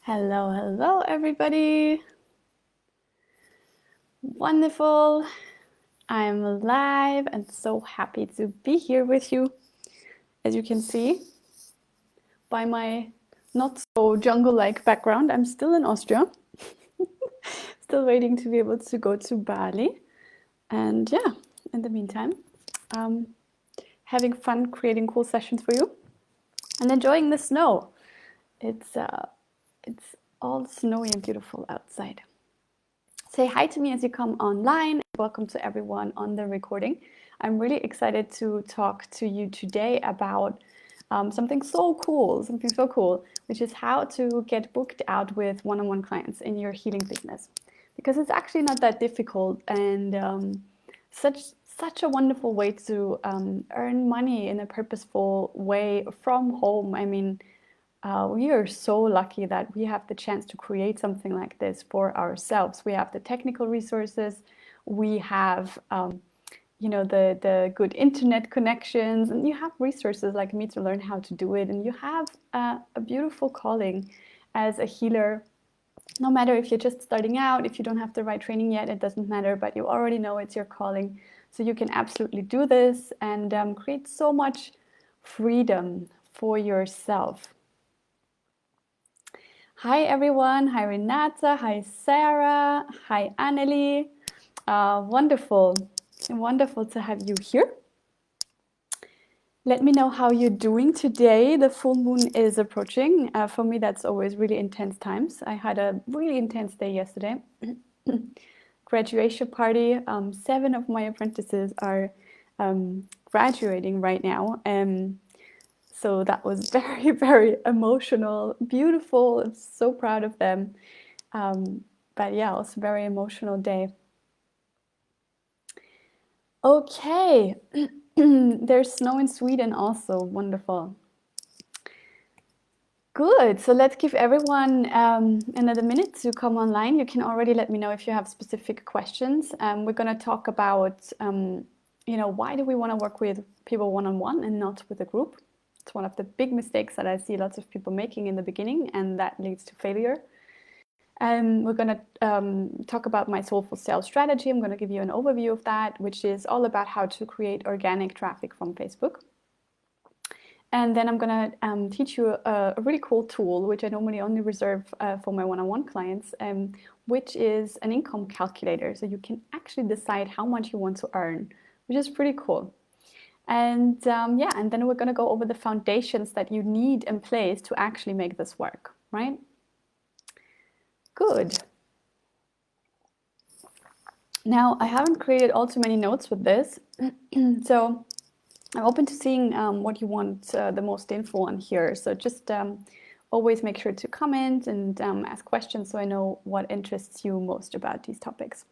Hello, hello, everybody. Wonderful. I'm alive and so happy to be here with you. As you can see by my not so jungle-like background, I'm still in Austria. Still waiting to be able to go to Bali. And yeah, in the meantime, having fun creating cool sessions for you and enjoying the snow. It's all snowy and beautiful outside. Say hi to me as you come online. Welcome to everyone on the recording. I'm really excited to talk to you today about something so cool, which is how to get booked out with one-on-one clients in your healing business. Because it's actually not that difficult and such a wonderful way to earn money in a purposeful way from home. I mean, we are so lucky that we have the chance to create something like this for ourselves. We have the technical resources, we have, the good internet connections, and you have resources like me to learn how to do it. And you have a beautiful calling as a healer. No matter if you're just starting out, if you don't have the right training yet, it doesn't matter, but you already know it's your calling. So you can absolutely do this and create so much freedom for yourself. Hi everyone, hi Renata, hi Sarah, hi Annelie. Wonderful to have you here. Let me know how you're doing today. The full moon is approaching. For me, that's always really intense times. I had a really intense day yesterday. Graduation party. 7 of my apprentices are graduating right now. So that was very, very emotional, beautiful. I'm so proud of them. But yeah, it was a very emotional day. Okay, there's snow in Sweden also. Wonderful. Good. So let's give everyone another minute to come online. You can already let me know if you have specific questions. We're going to talk about, why do we want to work with people one-on-one and not with a group? It's one of the big mistakes that I see lots of people making in the beginning, and that leads to failure. We're going to talk about my Soulful sales strategy. I'm going to give you an overview of that, which is all about how to create organic traffic from Facebook. And then I'm going to teach you a really cool tool, which I normally only reserve for my one-on-one clients, which is an income calculator. So you can actually decide how much you want to earn, which is pretty cool. And and then we're going to go over the foundations that you need in place to actually make this work, right? Good. Now, I haven't created all too many notes with this, so I'm open to seeing what you want the most info on here. So just always make sure to comment and ask questions so I know what interests you most about these topics.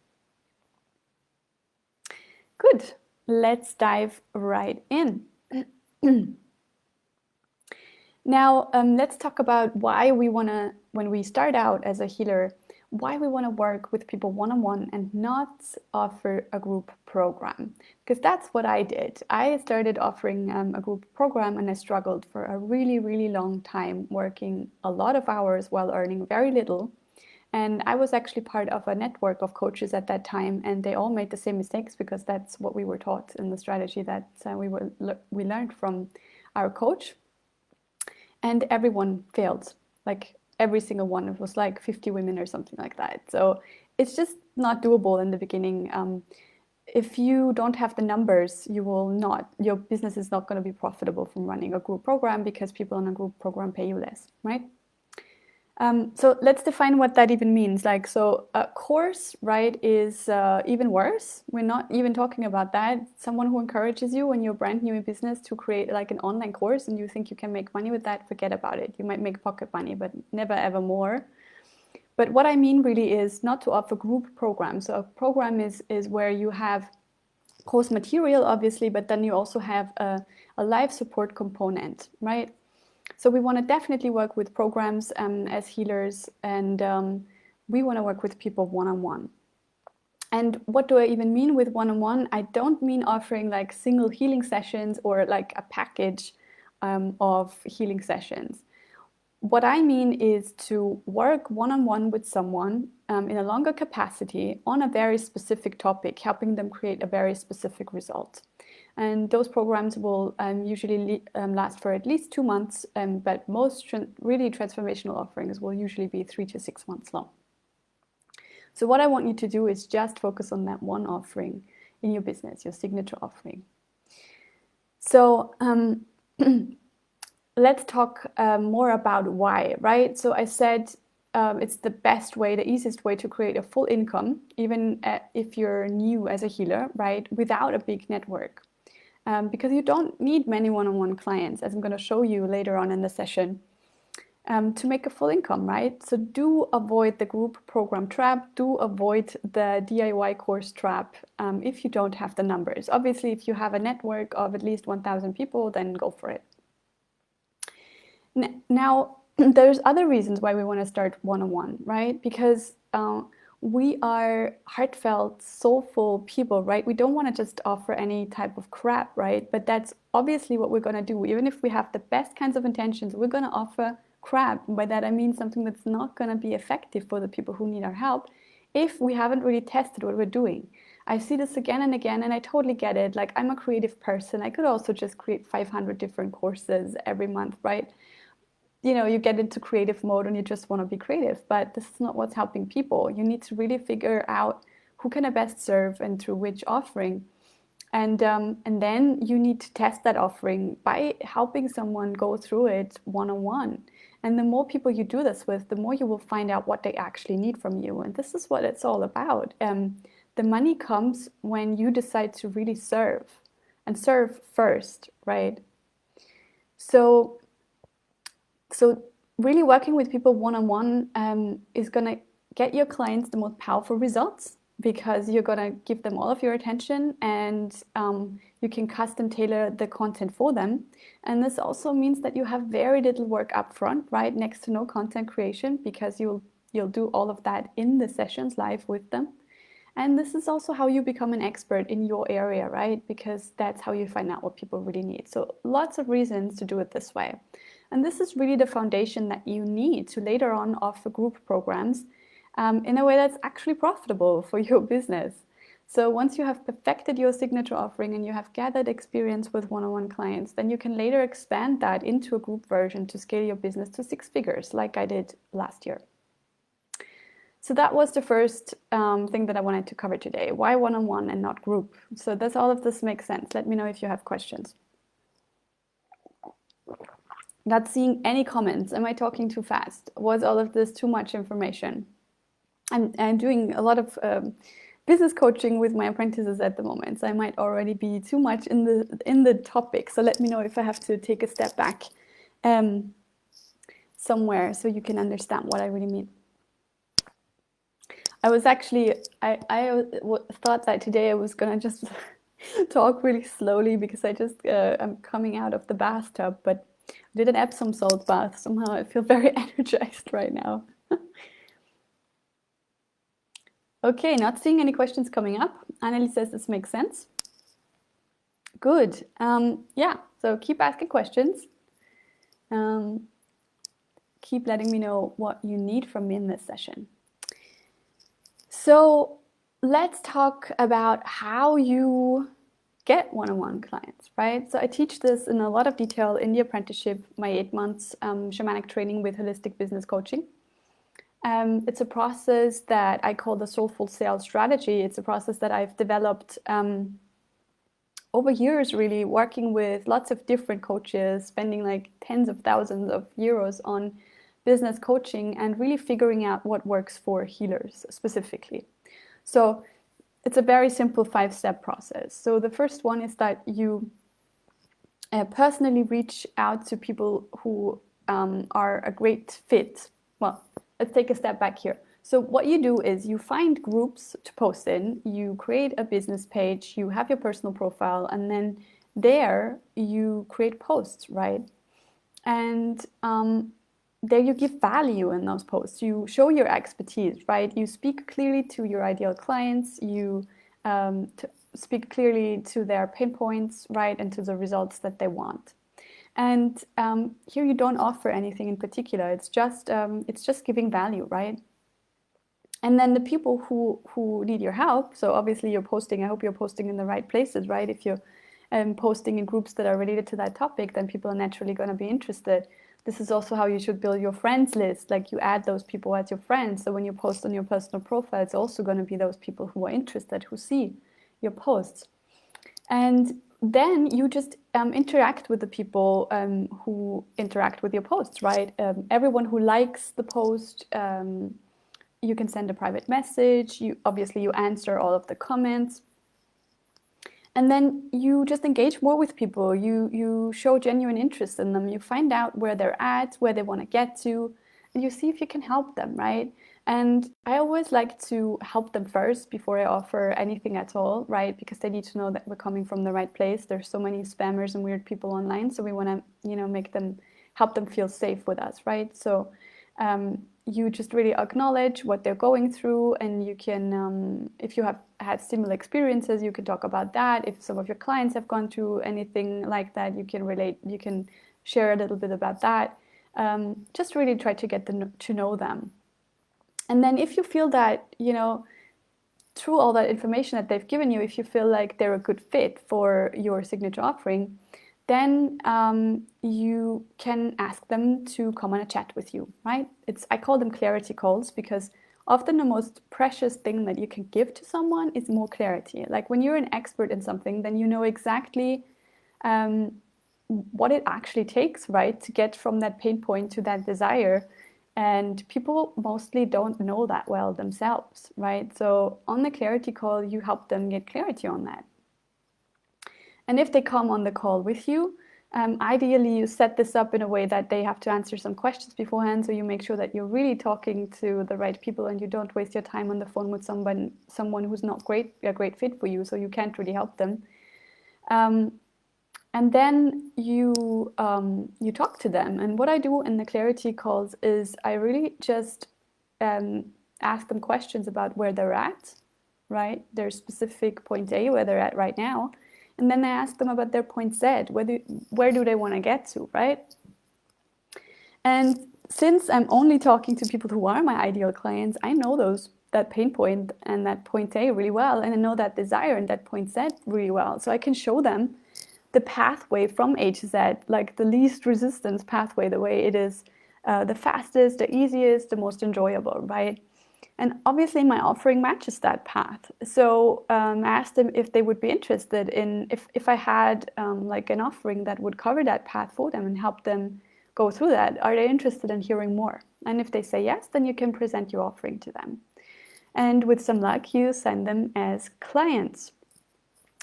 Good. Let's dive right in. Now, let's talk about why we want to, when we start out as a healer, why we want to work with people one-on-one and not offer a group program. Because that's what I did. I started offering a group program and I struggled for a really, really long time, working a lot of hours while earning very little. And I was actually part of a network of coaches at that time, and they all made the same mistakes because that's what we were taught in the strategy that we learned from our coach. And everyone failed, like every single one. It was like 50 women or something like that. So it's just not doable in the beginning. If you don't have the numbers, your business is not going to be profitable from running a group program because people on a group program pay you less, right? So let's define what that even means. So a course, right, is even worse. We're not even talking about that. Someone who encourages you when you're brand new in business to create like an online course and you think you can make money with that, forget about it. You might make pocket money, but never ever more. But what I mean really is not to offer group programs. So a program is where you have course material, obviously, but then you also have a live support component, right? So we want to definitely work with programs as healers, and we want to work with people one-on-one. And what do I even mean with one-on-one? I don't mean offering like single healing sessions or like a package of healing sessions. what I mean is to work one-on-one with someone in a longer capacity on a very specific topic, helping them create a very specific result. And those programs will usually last for at least 2 months, but most really transformational offerings will usually be 3 to 6 months long. So what I want you to do is just focus on that one offering in your business, your signature offering. So let's talk more about why, right? So I said it's the best way, the easiest way to create a full income, even if you're new as a healer, right? Without a big network. Because you don't need many one-on-one clients, as I'm going to show you later on in the session, to make a full income, right? So do avoid the group program trap, do avoid the DIY course trap if you don't have the numbers. Obviously, if you have a network of at least 1,000 people, then go for it. Now, there's other reasons why we want to start one-on-one, right? Because we are heartfelt, soulful people, right? We don't want to just offer any type of crap, right? But that's obviously what we're going to do. Even if we have the best kinds of intentions, we're going to offer crap. By that I mean something that's not going to be effective for the people who need our help if we haven't really tested what we're doing. I see this again and again, and I totally get it. Like, I'm a creative person. I could also just create 500 different courses every month, right? You know, you get into creative mode and you just want to be creative, but this is not what's helping people. You need to really figure out who can I best serve and through which offering. And then you need to test that offering by helping someone go through it one-on-one. And the more people you do this with, the more you will find out what they actually need from you. And this is what it's all about. The money comes when you decide to really serve and serve first, right? So really working with people one-on-one is going to get your clients the most powerful results, because you're going to give them all of your attention, and you can custom tailor the content for them. And this also means that you have very little work up front, right? Next to no content creation, because you'll do all of that in the sessions live with them. And this is also how you become an expert in your area, right? Because that's how you find out what people really need. So lots of reasons to do it this way. And this is really the foundation that you need to later on offer group programs in a way that's actually profitable for your business. So once you have perfected your signature offering and you have gathered experience with one-on-one clients, then you can later expand that into a group version to scale your business to 6 figures, like I did last year. So that was the first thing that I wanted to cover today. Why one-on-one and not group? So does all of this make sense? Let me know if you have questions. Not seeing any comments. Am I talking too fast? Was all of this too much information? I'm doing a lot of business coaching with my apprentices at the moment, so I might already be too much in the topic. So let me know if I have to take a step back somewhere so you can understand what I really mean. I was actually, I thought that today I was gonna just talk really slowly because I'm coming out of the bathtub, but I did an Epsom salt bath. Somehow I feel very energized right now. Okay, not seeing any questions coming up. Anneli says this makes sense. Good. Yeah, so keep asking questions. Keep letting me know what you need from me in this session. So let's talk about how you get one-on-one clients, right? So I teach this in a lot of detail in the apprenticeship, my 8 months shamanic training with holistic business coaching. It's a process that I call the Soulful sales strategy. It's a process that I've developed over years, really working with lots of different coaches, spending like tens of thousands of euros on business coaching and really figuring out what works for healers specifically. So it's a very simple 5-step process. So the first one is that you personally reach out to people who are a great fit. Well, let's take a step back here. So what you do is you find groups to post in, you create a business page, you have your personal profile, and then there you create posts, right? And there you give value in those posts. You show your expertise, right? You speak clearly to your ideal clients, you speak clearly to their pain points, right? And to the results that they want. And here you don't offer anything in particular. It's just giving value, right? And then the people who need your help, so obviously you're posting, I hope you're posting in the right places, right? If you're posting in groups that are related to that topic, then people are naturally going to be interested. This is also how you should build your friends list. Like you add those people as your friends. So when you post on your personal profile, it's also going to be those people who are interested, who see your posts. And then you just interact with the people who interact with your posts, right? Everyone who likes the post, you can send a private message. Obviously you answer all of the comments. And then you just engage more with people. You show genuine interest in them. You find out where they're at, where they want to get to, and you see if you can help them, right? And I always like to help them first before I offer anything at all, right? Because they need to know that we're coming from the right place. There's so many spammers and weird people online, so we want to, help them feel safe with us, right? So you just really acknowledge what they're going through, and you can, if you have had similar experiences, you can talk about that. If some of your clients have gone through anything like that, you can relate, you can share a little bit about that. Just really try to get to know them. And then if you feel that, through all that information that they've given you, if you feel like they're a good fit for your signature offering, then you can ask them to come on a chat with you, right? I call them clarity calls, because often the most precious thing that you can give to someone is more clarity. Like when you're an expert in something, then you know exactly what it actually takes, right, to get from that pain point to that desire. And people mostly don't know that well themselves, right? So on the clarity call, you help them get clarity on that. And if they come on the call with you, ideally you set this up in a way that they have to answer some questions beforehand, so you make sure that you're really talking to the right people and you don't waste your time on the phone with someone who's not a great fit for you, so you can't really help them. And then you talk to them. And what I do in the clarity calls is I really just ask them questions about where they're at, right? Their specific point A, where they're at right now. And then I ask them about their point Z, where do they want to get to, right? And since I'm only talking to people who are my ideal clients, I know that pain point and that point A really well, and I know that desire and that point Z really well. So I can show them the pathway from A to Z, like the least resistance pathway, the way it is the fastest, the easiest, the most enjoyable, right? And obviously my offering matches that path. So I asked them if they would be interested in, if I had like an offering that would cover that path for them and help them go through that. Are they interested in hearing more? And if they say yes, then you can present your offering to them. And with some luck, you send them as clients.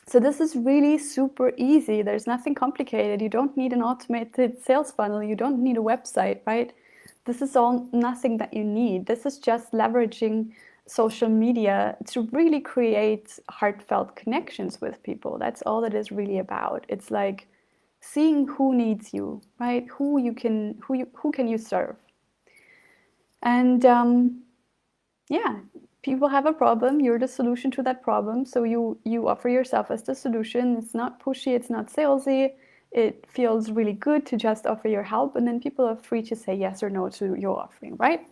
So this is really super easy. There's nothing complicated. You don't need an automated sales funnel. You don't need a website, right? This is all nothing that you need. This is just leveraging social media to really create heartfelt connections with people. That's all it is really about. It's like seeing who needs you, right? Who can you serve? And yeah, people have a problem. You're the solution to that problem. So you offer yourself as the solution. It's not pushy. It's not salesy. It feels really good to just offer your help, and then people are free to say yes or no to your offering, right?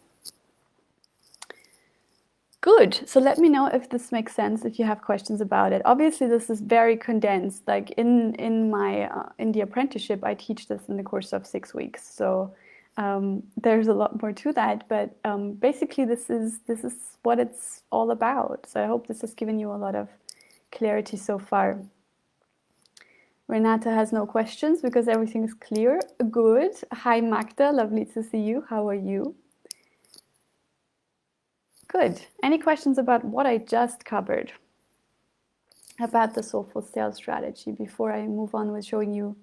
Good. So let me know if this makes sense, if you have questions about it. Obviously, this is very condensed. Like in my in the apprenticeship, I teach this in the course of 6 weeks. So there's a lot more to that, but basically this is what it's all about. So I hope this has given you a lot of clarity so far. Renata has no questions because everything is clear. Good. Hi Magda, lovely to see you. How are you? Good. Any questions about what I just covered about the Soulful sales strategy before I move on with showing you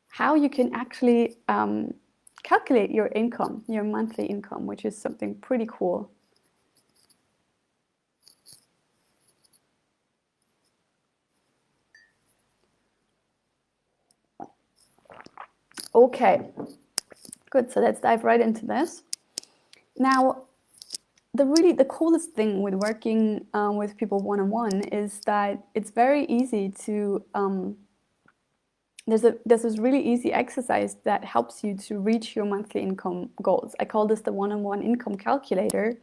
how you can actually calculate your income, your monthly income, which is something pretty cool. Okay, good. So let's dive right into this. Now, the coolest thing with working with people one-on-one is that it's very easy to there's this really easy exercise that helps you to reach your monthly income goals. I call this the one-on-one income calculator.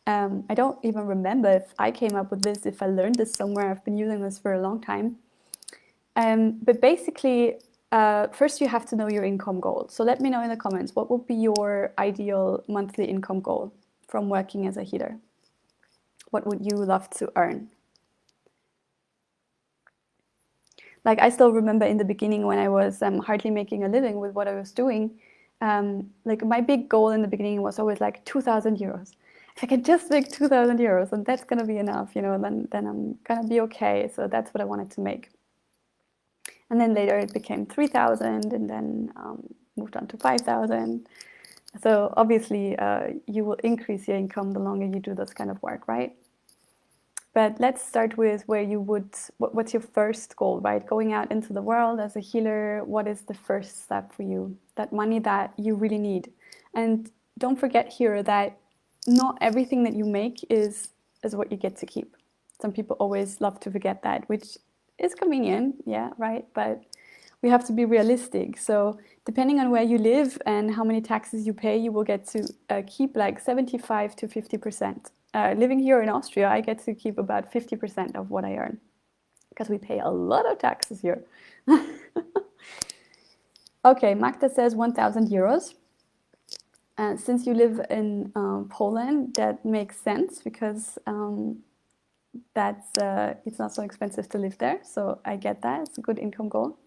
I don't even remember if I came up with this, if I learned this somewhere. I've been using this for a long time. But basically, first you have to know your income goal. So let me know in the comments, what would be your ideal monthly income goal from working as a healer? What would you love to earn? Like, I still remember in the beginning when I was hardly making a living with what I was doing, like my big goal in the beginning was always like 2,000 euros. If I can just make 2,000 euros and that's gonna be enough, you know, then I'm gonna be okay. So that's what I wanted to make. And then later it became 3,000 and then moved on to 5,000. So obviously you will increase your income the longer you do this kind of work, right? But let's start with where you would, what's your first goal, right? Going out into the world as a healer, what is the first step for you? That money that you really need. And don't forget here that not everything that you make is what you get to keep. Some people always love to forget that, which is convenient, yeah, right? But we have to be realistic. So depending on where you live and how many taxes you pay, you will get to keep like 75 to 50%. Living here in Austria, I get to keep about 50% of what I earn because we pay a lot of taxes here. Okay, Magda says 1,000 euros. Since you live in Poland, that makes sense because it's not so expensive to live there. So I get that. It's a good income goal.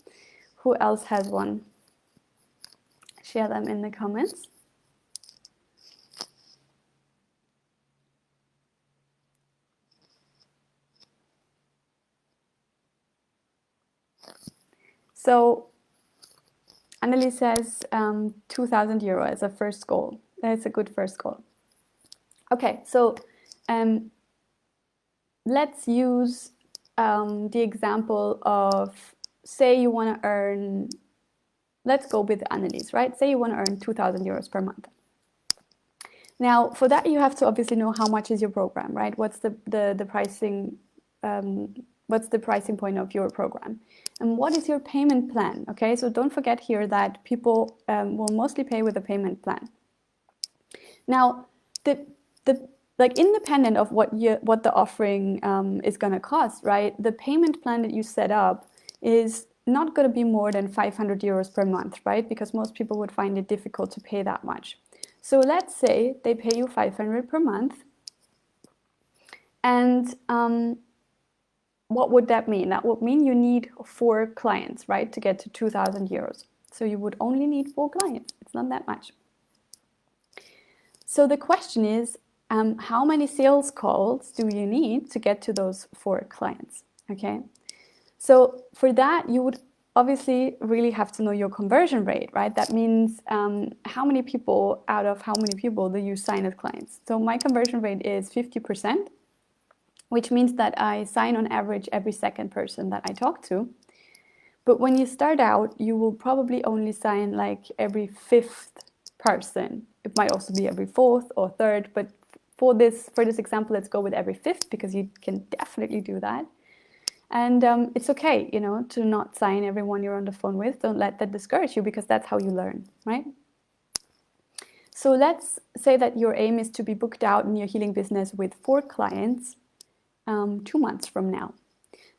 Who else has one? Share them in the comments. So Anneli says 2,000 euro as a first goal. That's a good first goal. Okay, so let's use the example of, say you want to earn, let's go with Anneli's, right? Say you want to earn 2,000 euros per month. Now, for that, you have to obviously know how much is your program, right? What's the pricing, what's the pricing point of your program? And what is your payment plan? Okay, so don't forget here that people will mostly pay with a payment plan. Now, like independent of what the offering is going to cost, right? The payment plan that you set up is not going to be more than 500 euros per month, right? Because most people would find it difficult to pay that much. So let's say they pay you 500 per month. And what would that mean? That would mean you need 4 clients, right, to get to 2,000 euros. So you would only need 4 clients. It's not that much. So the question is, how many sales calls do you need to get to those 4 clients? Okay. So for that, you would obviously really have to know your conversion rate, right? That means how many people out of how many people do you sign as clients? So my conversion rate is 50%, which means that I sign on average every second person that I talk to. But when you start out, you will probably only sign like every 5th person. It might also be every 4th or 3rd, but for this example, let's go with every 5th because you can definitely do that. And it's okay, you know, to not sign everyone you're on the phone with. Don't let that discourage you because that's how you learn, right? So let's say that your aim is to be booked out in your healing business with 4 clients 2 months from now.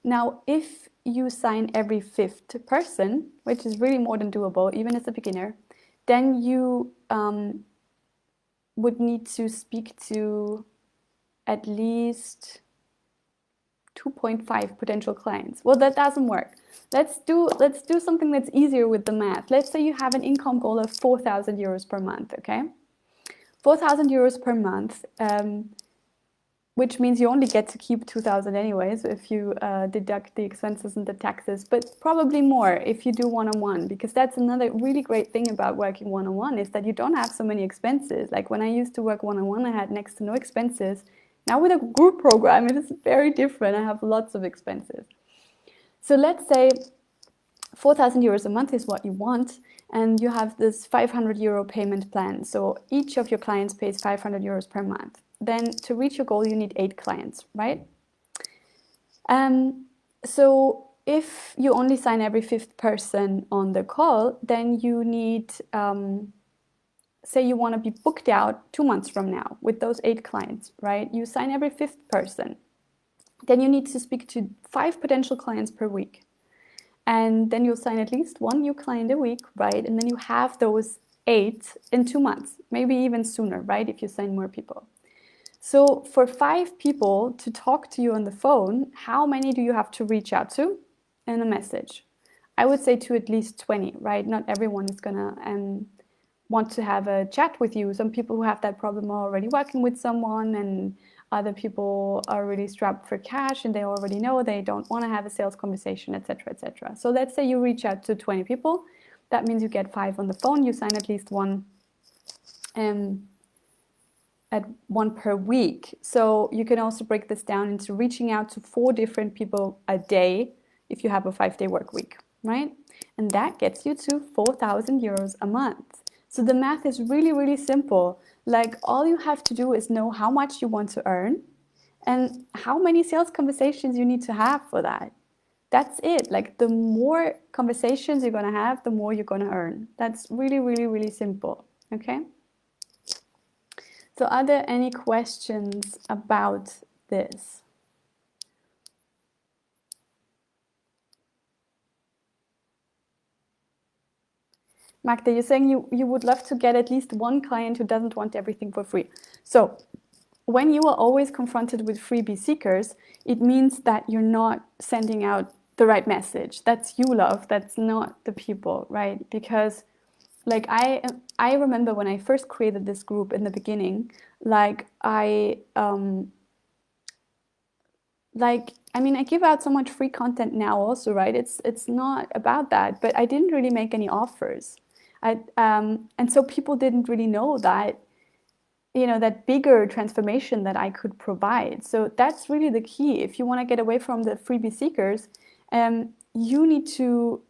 Now, if you sign every 5th person, which is really more than doable, even as a beginner, then you would need to speak to at least 2.5 potential clients. Well, that doesn't work. Let's do something that's easier with the math. Let's say you have an income goal of 4,000 euros per month, okay? 4,000 euros per month, which means you only get to keep 2,000 anyways if you deduct the expenses and the taxes, but probably more if you do one-on-one, because that's another really great thing about working one-on-one is that you don't have so many expenses. Like when I used to work one-on-one, I had next to no expenses. Now with a group program, it is very different. I have lots of expenses. So let's say 4,000 euros a month is what you want, and you have this 500 euro payment plan. So each of your clients pays 500 euros per month. Then to reach your goal, you need 8 clients, right? So if you only sign every fifth person on the call, then you need, say you want to be booked out 2 months from now with those 8 clients, right? You sign every fifth person. Then you need to speak to 5 potential clients per week. And then you'll sign at least 1 new client a week, right? And then you have those 8 in 2 months, maybe even sooner, right? If you sign more people. So for 5 people to talk to you on the phone, how many do you have to reach out to in a message? I would say to at least 20, right? Not everyone is gonna want to have a chat with you. Some people who have that problem are already working with someone, and other people are really strapped for cash and they already know they don't want to have a sales conversation, etc., etc. So let's say you reach out to 20 people. That means you get 5 on the phone. You sign at least one at 1 per week. So you can also break this down into reaching out to 4 different people a day if you have a 5-day work week, right? And that gets you to 4,000 euros a month. So the math is really, really simple. Like, all you have to do is know how much you want to earn and how many sales conversations you need to have for that. That's it. Like, the more conversations you're going to have, the more you're going to earn. That's really, really, really simple. Okay? So are there any questions about this? Magda, you're saying you would love to get at least one client who doesn't want everything for free. So when you are always confronted with freebie seekers, it means that you're not sending out the right message. That's you, love. That's not the people, right? Because like I remember when I first created this group in the beginning, like I mean, I give out so much free content now also, right? It's not about that, but I didn't really make any offers. And so people didn't really know that, you know, that bigger transformation that I could provide. So that's really the key. If you want to get away from the freebie seekers, you need to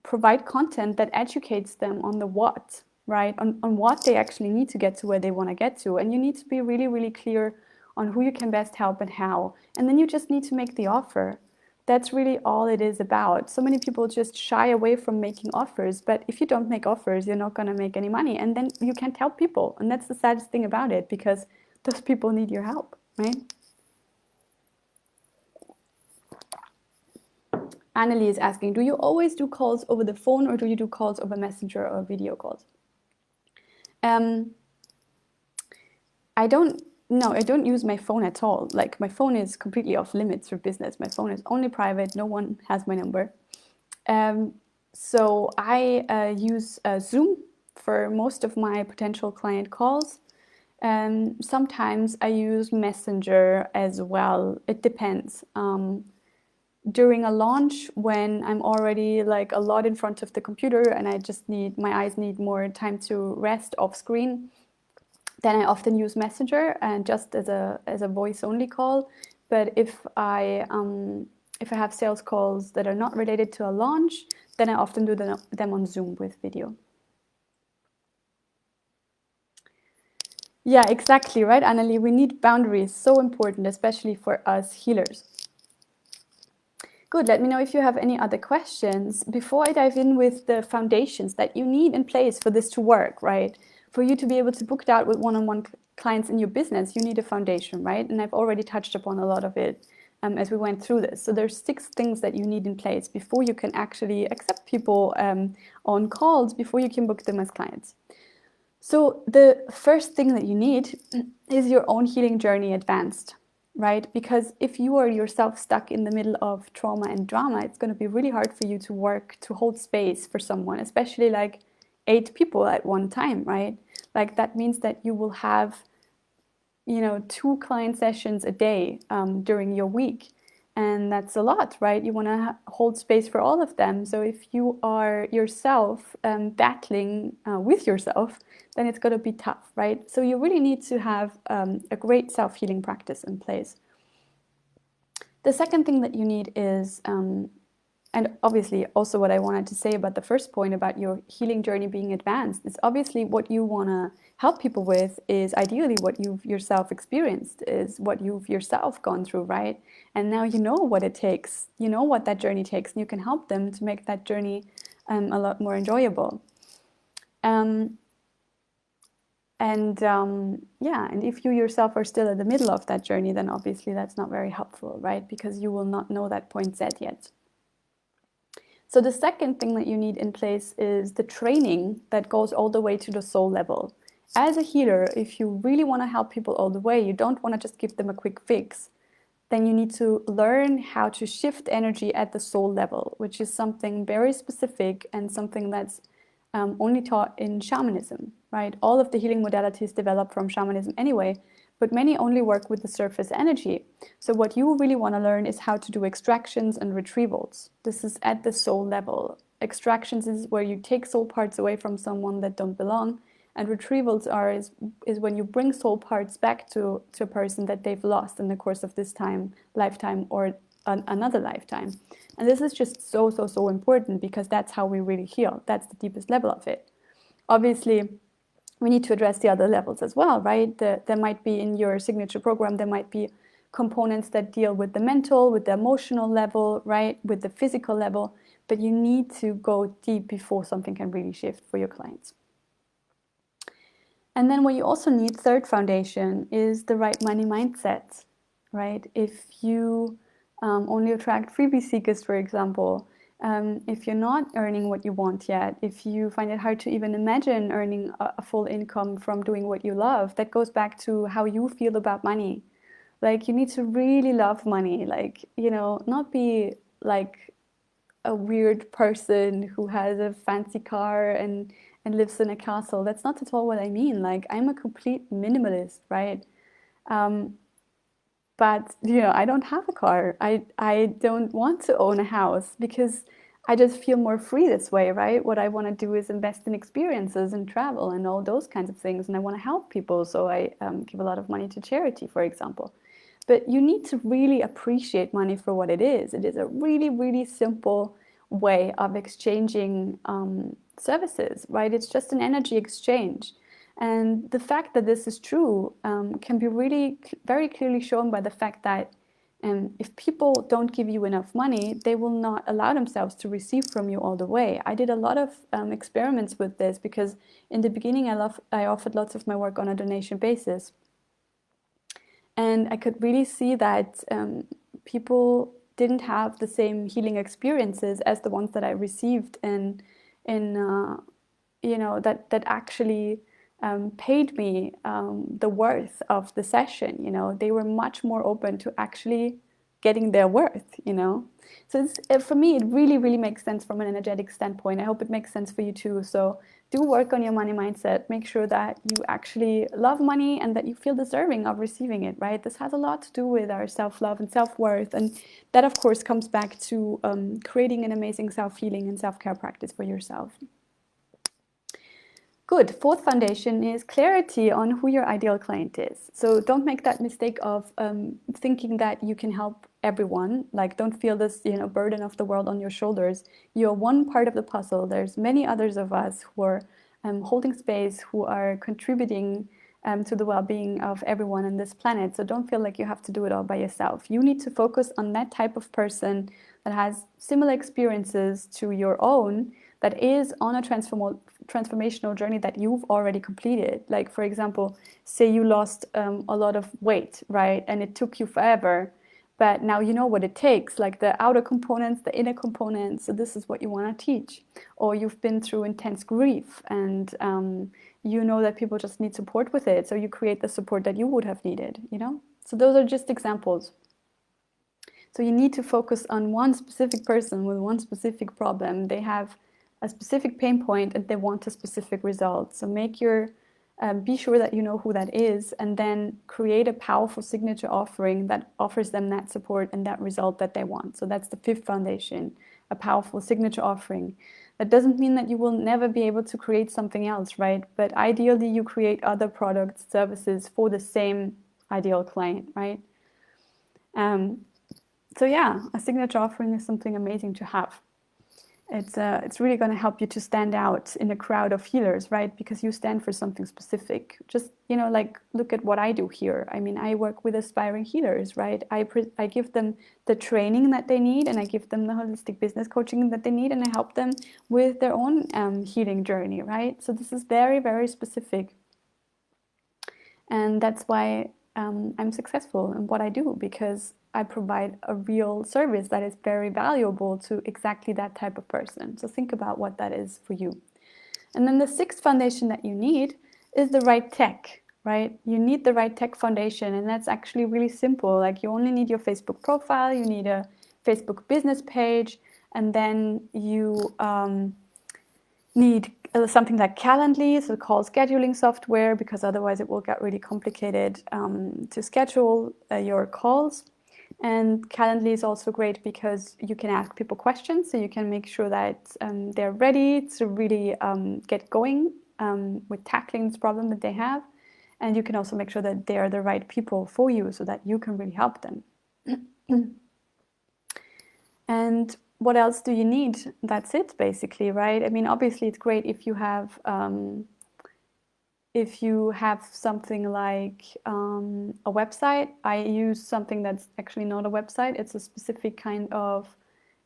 provide content that educates them on the what, right? On what they actually need to get to where they want to get to. And you need to be really, really clear on who you can best help and how. And then you just need to make the offer. That's really all it is about. So many people just shy away from making offers, but if you don't make offers, you're not going to make any money, and then you can't help people. And that's the saddest thing about it, because those people need your help, right? Annalie is asking, do you always do calls over the phone, or do you do calls over Messenger or video calls? I don't use my phone at all. Like, my phone is completely off limits for business. My phone is only private. No one has my number. So I use Zoom for most of my potential client calls. Sometimes I use Messenger as well. It depends. During a launch, when I'm already like a lot in front of the computer and I just my eyes need more time to rest off screen, then I often use Messenger and just as a voice only call. But if I have sales calls that are not related to a launch, then I often do them on Zoom with video. Yeah, exactly, right, Annalie? We need boundaries, so important, especially for us healers. Good, let me know if you have any other questions. Before I dive in with the foundations that you need in place for this to work, right? For you to be able to book it out with one-on-one clients in your business, you need a foundation, right? And I've already touched upon a lot of it as we went through this. So there's 6 things that you need in place before you can actually accept people on calls, before you can book them as clients. So the first thing that you need is your own healing journey advanced, right? Because if you are yourself stuck in the middle of trauma and drama, it's going to be really hard for you to work, to hold space for someone, especially like 8 people at one time, right? Like, that means that you will have, 2 client sessions a day during your week. And that's a lot, right? You want to hold space for all of them. So if you are yourself battling with yourself, then it's going to be tough, right? So you really need to have a great self-healing practice in place. The second thing that you need is And obviously, also what I wanted to say about the first point about your healing journey being advanced is obviously what you want to help people with is ideally what you've yourself experienced, is what you've yourself gone through, right? And now you know what it takes, you know what that journey takes, and you can help them to make that journey a lot more enjoyable. Yeah, and if you yourself are still in the middle of that journey, then obviously that's not very helpful, right? Because you will not know that point Z yet. So the second thing that you need in place is the training that goes all the way to the soul level. As a healer, if you really want to help people all the way, you don't want to just give them a quick fix, then you need to learn how to shift energy at the soul level, which is something very specific and something that's only taught in shamanism, right? All of the healing modalities develop from shamanism anyway, but many only work with the surface energy. So what you really want to learn is how to do extractions and retrievals. This is at the soul level. Extractions is where you take soul parts away from someone that don't belong, and retrievals is when you bring soul parts back to a person that they've lost in the course of this lifetime, or another lifetime. And this is just so important, because that's how we really heal. That's the deepest level of it. Obviously, we need to address the other levels as well, right? There might be in your signature program, there might be components that deal with the mental, with the emotional level, right? With the physical level, but you need to go deep before something can really shift for your clients. And then what you also need, third foundation, is the right money mindset, right? If you only attract freebie seekers, for example, if you're not earning what you want yet, if you find it hard to even imagine earning a full income from doing what you love, that goes back to how you feel about money. Like, you need to really love money, like, you know, not be like a weird person who has a fancy car and lives in a castle. That's not at all what I mean. Like, I'm a complete minimalist, right? But you know, I don't have a car. I don't want to own a house, because I just feel more free this way, right? What I want to do is invest in experiences and travel and all those kinds of things, and I want to help people, so I give a lot of money to charity, for example. But you need to really appreciate money for what it is. It is a really simple way of exchanging services, right? It's just an energy exchange. And the fact that this is true can be really very clearly shown by the fact that if people don't give you enough money, they will not allow themselves to receive from you all the way. I did a lot of experiments with this, because in the beginning I offered lots of my work on a donation basis. And I could really see that people didn't have the same healing experiences as the ones that I received you know, that actually paid me the worth of the session. You know, they were much more open to actually getting their worth, you know. So for me, it really makes sense from an energetic standpoint. I hope it makes sense for you too. So do work on your money mindset. Make sure that you actually love money and that you feel deserving of receiving it, right? This has a lot to do with our self-love and self-worth. And that, of course, comes back to creating an amazing self-healing and self-care practice for yourself. Good. Fourth foundation is clarity on who your ideal client is. So don't make that mistake of thinking that you can help everyone. Like, don't feel this, you know, burden of the world on your shoulders. You're one part of the puzzle. There's many others of us who are holding space, who are contributing to the well-being of everyone on this planet. So don't feel like you have to do it all by yourself. You need to focus on that type of person that has similar experiences to your own, that is on a transformational journey that you've already completed. Like, for example, say you lost a lot of weight, right? And it took you forever, but now you know what it takes, like the outer components, the inner components. So this is what you want to teach. Or you've been through intense grief, and you know that people just need support with it. So you create the support that you would have needed, you know? So those are just examples. So you need to focus on one specific person with one specific problem. They have a specific pain point and they want a specific result. So be sure that you know who that is, and then create a powerful signature offering that offers them that support and that result that they want. So that's the fifth foundation, a powerful signature offering. That doesn't mean that you will never be able to create something else, right? But ideally you create other products, services for the same ideal client, right? So yeah, a signature offering is something amazing to have. It's really going to help you to stand out in a crowd of healers, right? Because you stand for something specific. Just, like, look at what I do here. I mean, I work with aspiring healers, right? I give them the training that they need, and I give them the holistic business coaching that they need, and I help them with their own healing journey, right? So this is very, very specific. And that's why I'm successful in what I do, because I provide a real service that is very valuable to exactly that type of person. So think about what that is for you. And then the sixth foundation that you need is the right tech, right? You need the right tech foundation, and that's actually really simple. Like, you only need your Facebook profile, you need a Facebook business page, and then you need something like Calendly, so call scheduling software, because otherwise it will get really complicated to schedule your calls. And Calendly is also great because you can ask people questions, so you can make sure that they're ready to really get going with tackling this problem that they have. And you can also make sure that they are the right people for you, so that you can really help them. And what else do you need? That's it, basically, right? I mean, obviously, it's great if you have something like a website. I use something that's actually not a website. It's a specific kind of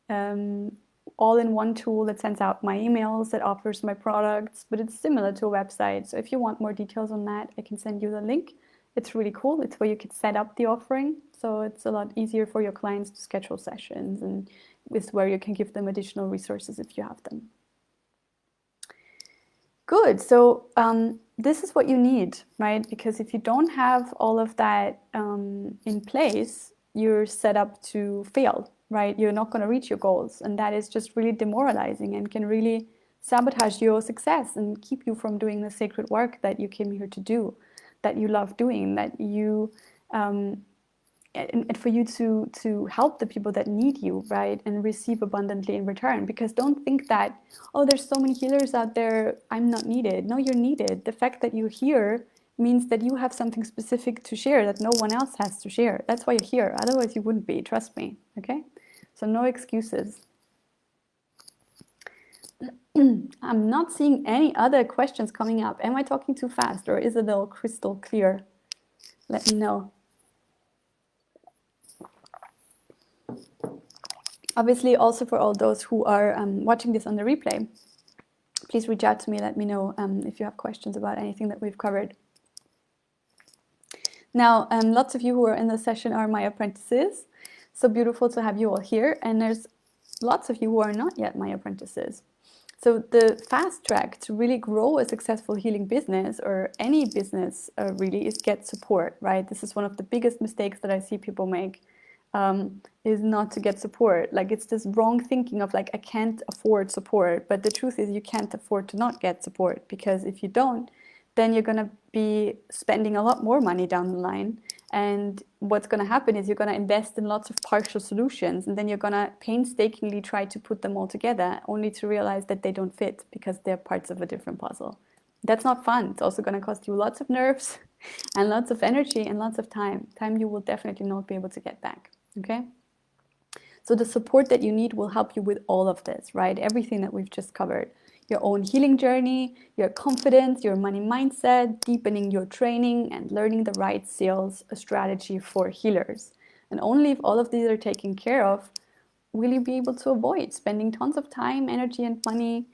all-in-one tool that sends out my emails, that offers my products, but it's similar to a website. So if you want more details on that, I can send you the link. It's really cool. It's where you could set up the offering. So it's a lot easier for your clients to schedule sessions, and it's where you can give them additional resources if you have them. Good. So this is what you need, right? Because if you don't have all of that in place, you're set up to fail, right? You're not going to reach your goals. And that is just really demoralizing and can really sabotage your success and keep you from doing the sacred work that you came here to do, that you love doing, that you and for you to help the people that need you, right, and receive abundantly in return. Because don't think that, oh, there's so many healers out there, I'm not needed. No, you're needed. The fact that you're here means that you have something specific to share that no one else has to share. That's why you're here. Otherwise, you wouldn't be. Trust me. Okay? So no excuses. I'm not seeing any other questions coming up. Am I talking too fast, or is it all crystal clear? Let me know. Obviously, also for all those who are watching this on the replay, please reach out to me. Let me know if you have questions about anything that we've covered. Now, lots of you who are in the session are my apprentices. So beautiful to have you all here. And there's lots of you who are not yet my apprentices. So the fast track to really grow a successful healing business, or any business really, is get support, right? This is one of the biggest mistakes that I see people make. Is not to get support. Like, it's this wrong thinking of like, I can't afford support. But the truth is, you can't afford to not get support, because if you don't, then you're going to be spending a lot more money down the line. And what's going to happen is you're going to invest in lots of partial solutions, and then you're going to painstakingly try to put them all together, only to realize that they don't fit because they're parts of a different puzzle. That's not fun. It's also going to cost you lots of nerves and lots of energy and lots of time you will definitely not be able to get back. Okay? So the support that you need will help you with all of this, right? Everything that we've just covered. Your own healing journey, your confidence, your money mindset, deepening your training, and learning the right sales strategy for healers. And only if all of these are taken care of will you be able to avoid spending tons of time, energy, and money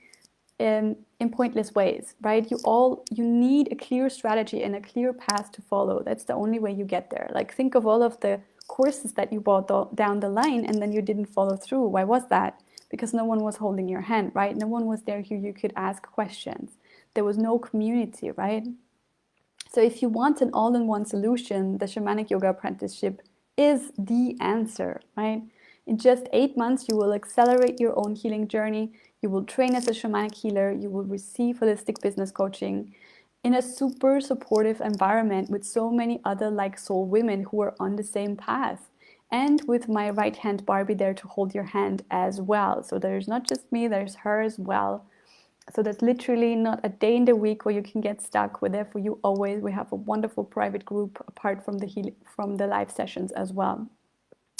in pointless ways, right? You need a clear strategy and a clear path to follow. That's the only way you get there. Like, think of all of the courses that you bought down the line and then you didn't follow through. Why was that? Because no one was holding your hand, right? No one was there who you could ask questions. There was no community, right? So if you want an all-in-one solution, the Shamanic Yoga Apprenticeship is the answer, right? In just 8 months, you will accelerate your own healing journey. You will train as a shamanic healer. You will receive holistic business coaching in a super supportive environment with so many other like soul women who are on the same path. And with my right hand Barbie there to hold your hand as well. So there's not just me, there's her as well. So there's literally not a day in the week where you can get stuck. We're there for you always. We have a wonderful private group apart from the live sessions as well.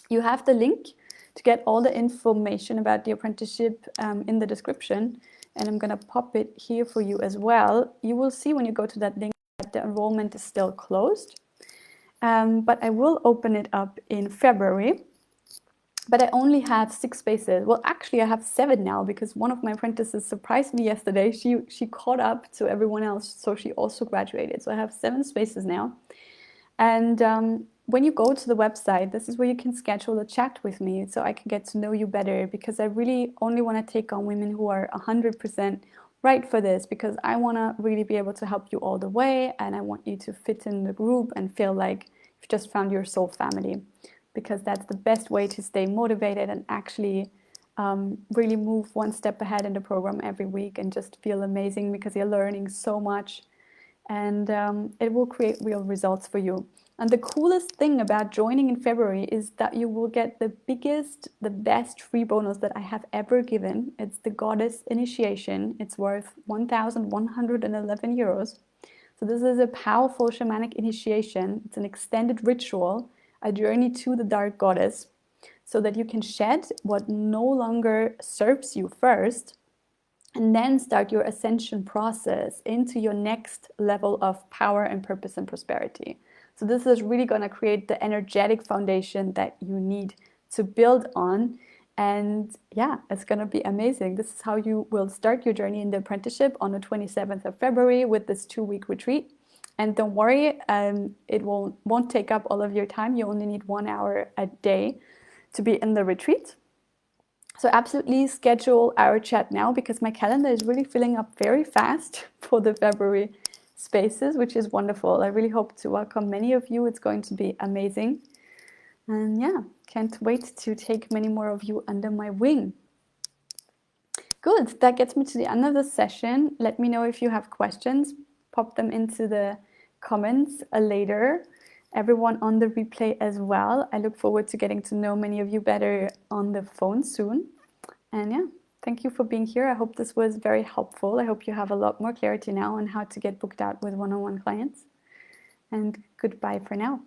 You have the link to get all the information about the apprenticeship in the description, and I'm going to pop it here for you as well. You will see when you go to that link that the enrollment is still closed, but I will open it up in February. But I only have 6 spaces. Well, actually, I have 7 now because one of my apprentices surprised me yesterday. She caught up to everyone else, so she also graduated. So I have 7 spaces now. And when you go to the website, this is where you can schedule a chat with me so I can get to know you better, because I really only want to take on women who are 100% right for this, because I want to really be able to help you all the way, and I want you to fit in the group and feel like you've just found your soul family, because that's the best way to stay motivated and actually really move one step ahead in the program every week and just feel amazing because you're learning so much, and it will create real results for you. And the coolest thing about joining in February is that you will get the biggest, the best free bonus that I have ever given. It's the Goddess Initiation. It's worth 1,111 euros. So this is a powerful shamanic initiation. It's an extended ritual, a journey to the Dark Goddess, so that you can shed what no longer serves you first, and then start your ascension process into your next level of power and purpose and prosperity. So this is really going to create the energetic foundation that you need to build on. And yeah, it's going to be amazing. This is how you will start your journey in the apprenticeship on the 27th of February with this 2-week retreat. And don't worry, it won't take up all of your time. You only need 1 hour a day to be in the retreat. So absolutely schedule our chat now, because my calendar is really filling up very fast for the February spaces, which is wonderful. I really hope to welcome many of you. It's going to be amazing. And yeah, can't wait to take many more of you under my wing. Good, that gets me to the end of the session. Let me know if you have questions. Pop them into the comments later. Everyone on the replay as well. I look forward to getting to know many of you better on the phone soon. And yeah, thank you for being here. I hope this was very helpful. I hope you have a lot more clarity now on how to get booked out with one-on-one clients. And goodbye for now.